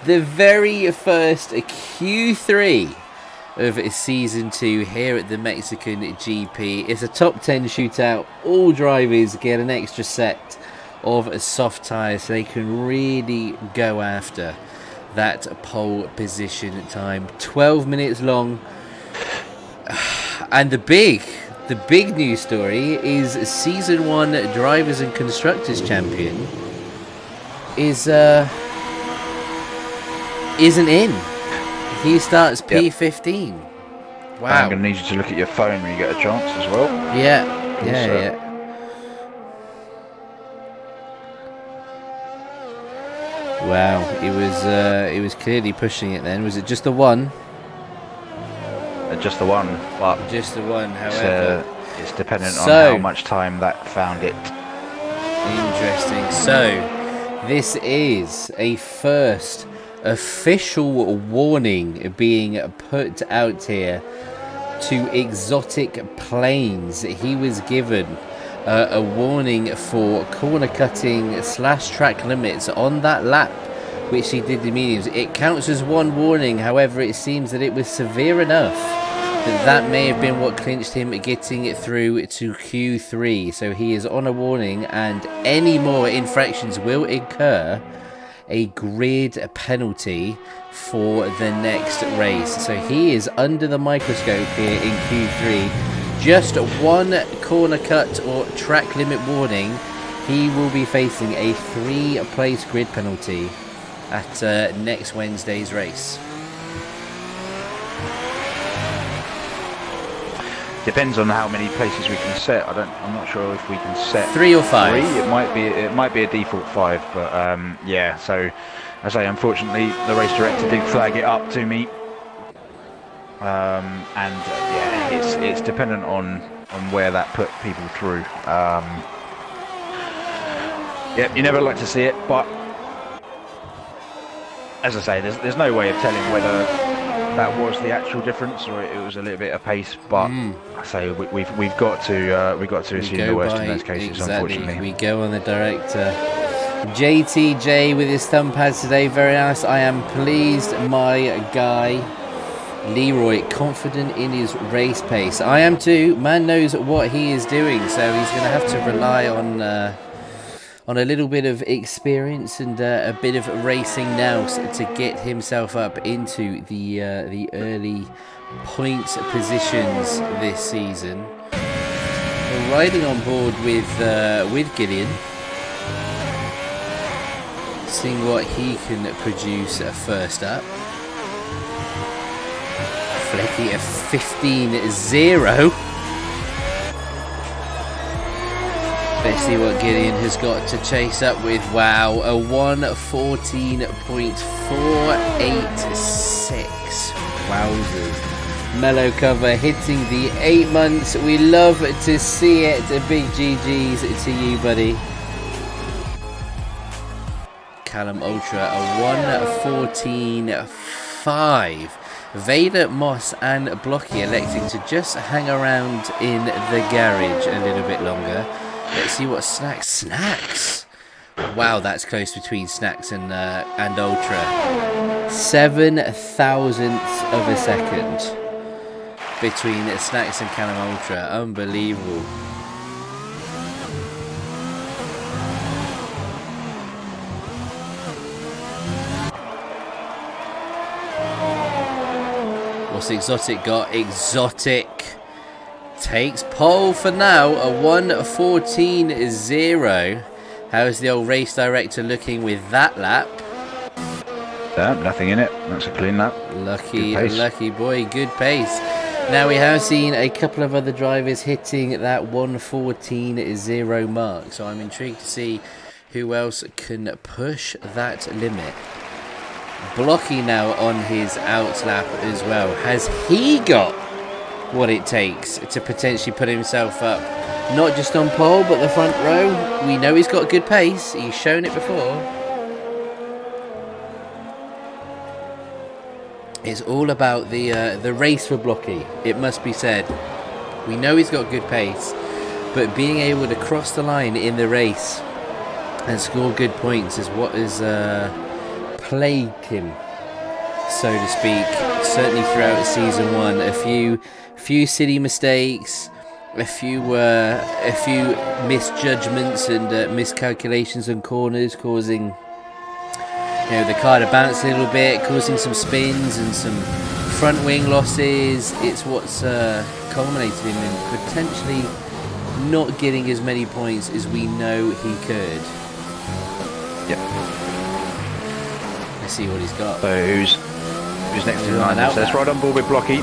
The very first Q3 of Season 2 here at the Mexican GP. It's a top 10 shootout. All drivers get an extra set of soft tyres so they can really go after that pole position time. 12 minutes long. And the big news story is Season 1 Drivers and Constructors Champion isn't in. He starts P15. Wow. I'm going to need you to look at your phone when you get a chance as well. Yeah. Wow, it was clearly pushing it then. Was it just the one? Just the one, but just the one. However, it's dependent on how much time that found it. Interesting. So, this is a first official warning being put out here to exotic planes. He was given a warning for corner cutting / track limits on that lap, which he did the mediums. It counts as one warning. However, it seems that it was severe enough that may have been what clinched him getting it through to Q3. So he is on a warning, and any more infractions will incur a grid penalty for the next race. So he is under the microscope here in Q3. Just one corner cut or track limit warning. He will be facing a 3-place grid penalty at next Wednesday's race. Depends on how many places we can set. I'm not sure if we can set 3 or 5. 3. It might be a default 5, but yeah. So, as I say, unfortunately, the race director did flag it up to me, and yeah, it's dependent on where that put people through. Yeah, you never like to see it, but as I say, there's no way of telling whether that was the actual difference or it was a little bit of pace. But I say we've got to assume the worst in those cases. Exactly. Unfortunately, we go on the director. JTJ with his thumb pads today, very nice. I am pleased, my guy. Leeroy confident in his race pace. I am too. Man knows what he is doing, so he's going to have to rely on a little bit of experience and a bit of racing now to get himself up into the early points positions this season. We're riding on board with Gideon, seeing what he can produce first up. Flecky a 15.0. Let's see what Gideon has got to chase up with. Wow, a 1:14.486. Wowzers. Mellow cover hitting the 8 months. We love to see it. Big GG's to you, buddy. Callum Ultra, a 1:14.5. Vader, Moss and Blocky electing to just hang around in the garage a little bit longer. Let's see what Snacks. Wow, that's close between Snacks and Ultra. 7 thousandths of a second between Snacks and Callum Ultra. Unbelievable. What's Exotic got? Exotic takes pole for now, a 1:14.0. How's the old race director looking with that lap? Nothing in it. That's a clean lap. Lucky boy, good pace. Now we have seen a couple of other drivers hitting that 1:14.0 mark, so I'm intrigued to see who else can push that limit. Blocky now on his out lap as well. Has he got what it takes to potentially put himself up, not just on pole but the front row? We know he's got good pace, he's shown it before. It's all about the race for Blocky, it must be said. We know he's got good pace, but being able to cross the line in the race and score good points is what has plagued him, so to speak, certainly throughout season 1. A few silly mistakes, a few misjudgments and miscalculations on corners, causing the car to bounce a little bit, causing some spins and some front wing losses. It's what's culminated him in potentially not getting as many points as we know he could. Yep. Let's see what he's got. So who's next in line? So let's ride on board with Blocky.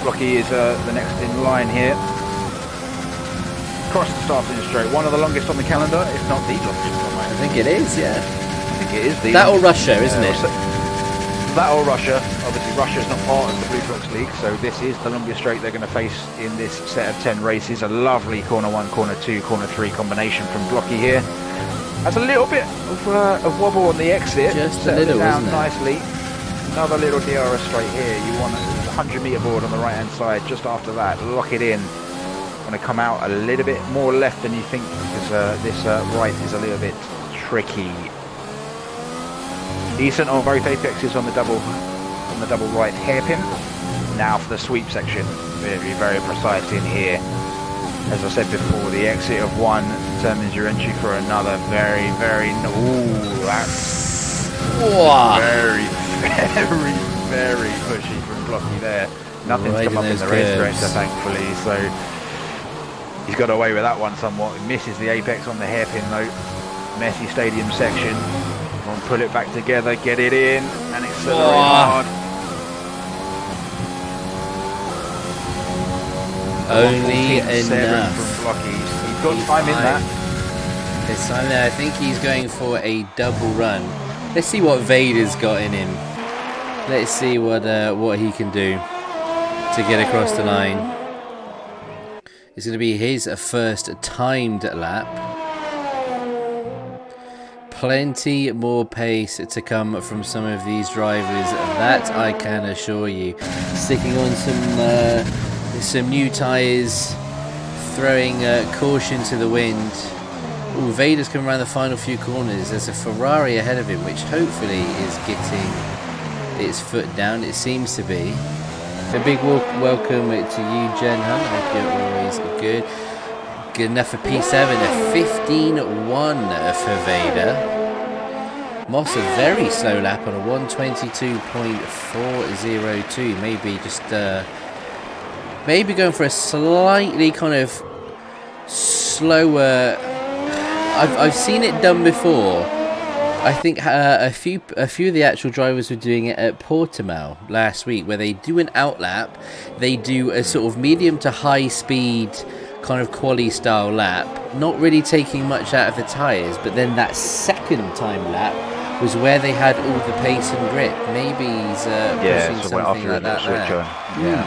Blocky is the next in line here. Across the start finish straight. One of the longest on the calendar, if not the longest on my I think it is, yeah. I think it is the that or Russia, isn't it? That or Russia. Obviously, Russia's not part of the Bluefoxx League, so this is the longest straight they're going to face in this set of 10 races. A lovely corner 1, corner 2, corner 3 combination from Blocky here. Has a little bit of wobble on the exit. Just a little, down isn't it? nicely. Another little DRS straight here. You want a 100-meter board on the right-hand side. Just after that, lock it in. Want to come out a little bit more left than you think, because this right is a little bit tricky. Decent on both apexes on the double right hairpin. Now for the sweep section, very, very precise in here. As I said before, the exit of one determines your entry for another. Very, very, ooh, that's very, very, very pushy from Blocky there. Nothing's Right come up in the race curves. director, thankfully, so he's got away with that one somewhat. He misses the apex on the hairpin though. Messy stadium section. On, pull it back together, get it in, and accelerate hard. Only enough. From Blocky. He's got time in that. There's time there. I think he's going for a double run. Let's see what Vader's got in him. Let's see what he can do to get across the line. It's going to be his first timed lap. Plenty more pace to come from some of these drivers, that I can assure you. Sticking on some new tyres, throwing caution to the wind. Ooh, Vader's coming around the final few corners. There's a Ferrari ahead of him, which hopefully is getting its foot down. It seems to be. A big welcome to you, Jen Hunt. I hope you're always good. Good enough for P7. A 15.1 for Vader. Moss a very slow lap on a 122.402. Maybe just maybe going for a slightly kind of slower. I've seen it done before. I think a few of the actual drivers were doing it at Portimao last week, where they do an outlap, they do a sort of medium to high speed kind of quali style lap, not really taking much out of the tyres, but then that second time lap was where they had all the pace and grip. Maybe he's pushing something like that there. Yeah.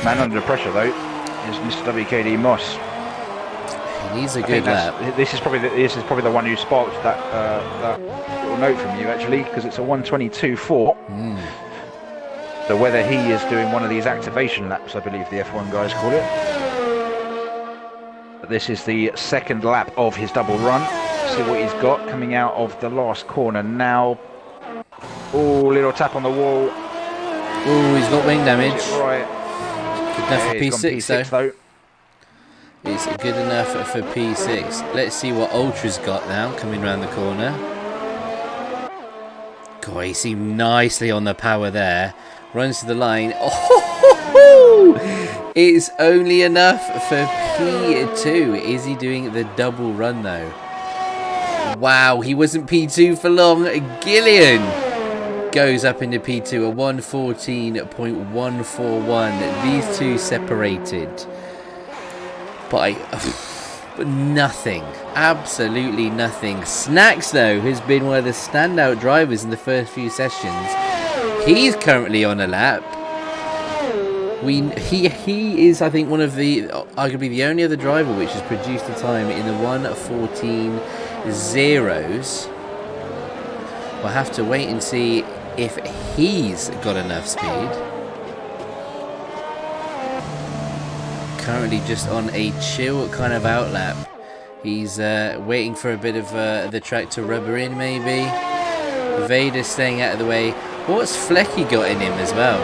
Man under pressure though is Mr. WKD Moss. He needs a good lap. This is probably the one who sparked that little note from you actually, because it's a 122.4. So whether he is doing one of these activation laps, I believe the F1 guys call it. But this is the second lap of his double run. See what he's got coming out of the last corner now. Oh, little tap on the wall. Oh, he's got wing damage. Right. Good enough for P6 though. It's good enough for P6. Let's see what Ultra's got now, coming around the corner. God, he seemed nicely on the power there. Runs to the line. Oh, it's only enough for P2. Is he doing the double run though? Wow, he wasn't P2 for long. Gillian goes up into P2 at 114.141. These two separated by nothing, absolutely nothing. Snacks though has been one of the standout drivers in the first few sessions. He's currently on a lap. He is, I think, one of the arguably the only other driver which has produced a time in the 1:14 zeros. We'll have to wait and see if he's got enough speed. Currently just on a chill kind of outlap. He's waiting for a bit of the track to rubber in, maybe. Vader's staying out of the way. What's Flecky got in him as well?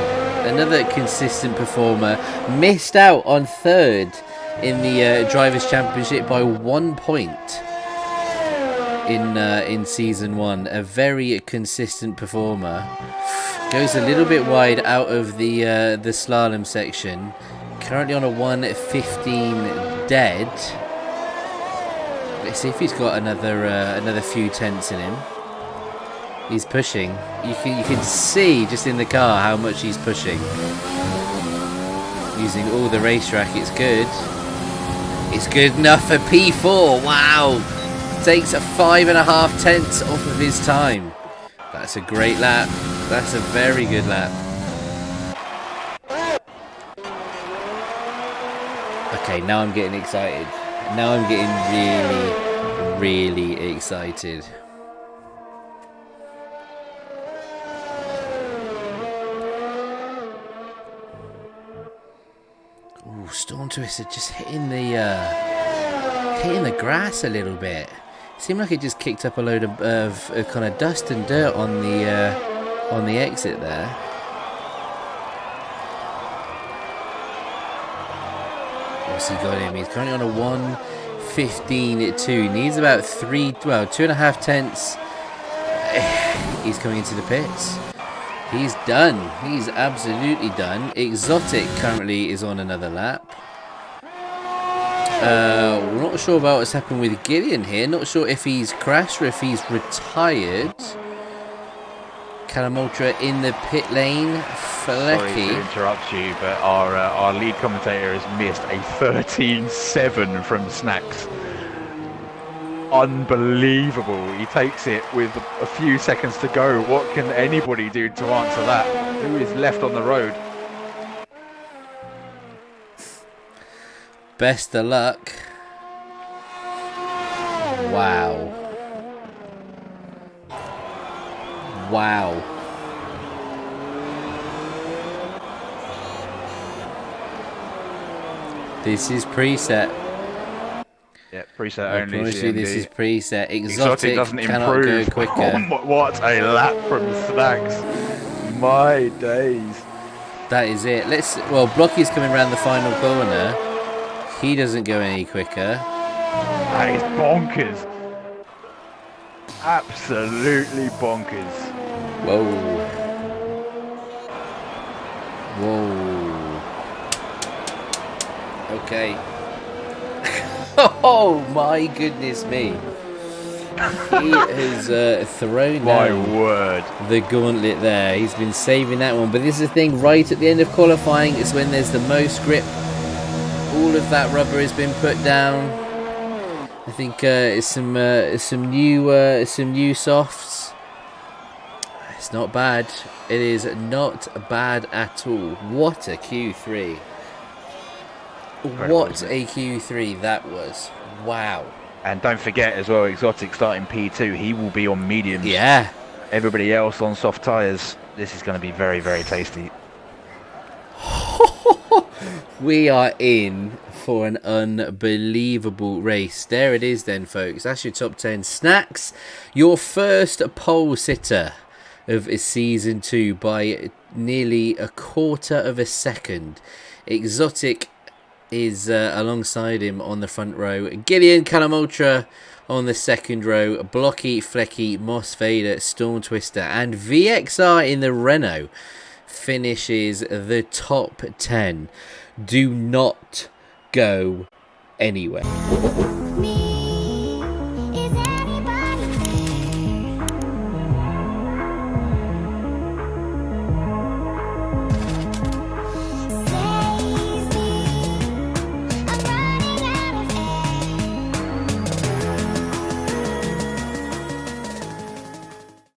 Another consistent performer. Missed out on third in the Drivers' Championship by 1 point in Season 1. A very consistent performer. Goes a little bit wide out of the slalom section. Currently on a 1:15 dead. Let's see if he's got another few tenths in him. He's pushing. You can see just in the car how much he's pushing. Using all the racetrack. It's good. It's good enough for P4. Wow. Takes a 5.5 tenths off of his time. That's a great lap. That's a very good lap. Okay, now I'm getting excited. Now I'm getting really, really excited. Ooh, Storm Twister just hitting the grass a little bit. Seemed like it just kicked up a load of kind of dust and dirt on the exit there. What's he got him? He's currently on a 1:15.2. Needs about 2.5 tenths. He's coming into the pits. He's done. He's absolutely done. Exotic currently is on another lap. We're not sure about what's happened with Gideon here. Not sure if he's crashed or if he's retired. Callum Ultra in the pit lane. Sorry to interrupt you, but our lead commentator has missed a 13.7 from Snacks. Unbelievable. He takes it with a few seconds to go. What can anybody do to answer that? Who is left on the road? Best of luck. Wow. Wow. This is preset. Yeah, preset only. Honestly, this is preset. Exotic doesn't cannot improve. go quicker. What a lap from Snacks. My days. That is it. Well, Blocky's coming around the final corner. He doesn't go any quicker. That is bonkers. Absolutely bonkers. Whoa. Whoa. Okay. Oh my goodness me. He has thrown down the gauntlet there. He's been saving that one. But this is the thing, right at the end of qualifying, it's when there's the most grip. All of that rubber has been put down. I think it's some new softs. It's not bad. It is not bad at all. What a Q3. What a Q3 that was. Wow. And don't forget as well, Exotic starting P2. He will be on mediums. Yeah. Everybody else on soft tyres. This is going to be very, very tasty. We are in for an unbelievable race. There it is then, folks. That's your top 10. Snacks, your first pole sitter of Season 2 by nearly a quarter of a second. Exotic is alongside him on the front row. Gideon, Callum Ultra on the second row. Blocky, Flecky, Moss Vader, Storm Twister, and VXR in the Renault finishes the top 10. Do not go anywhere.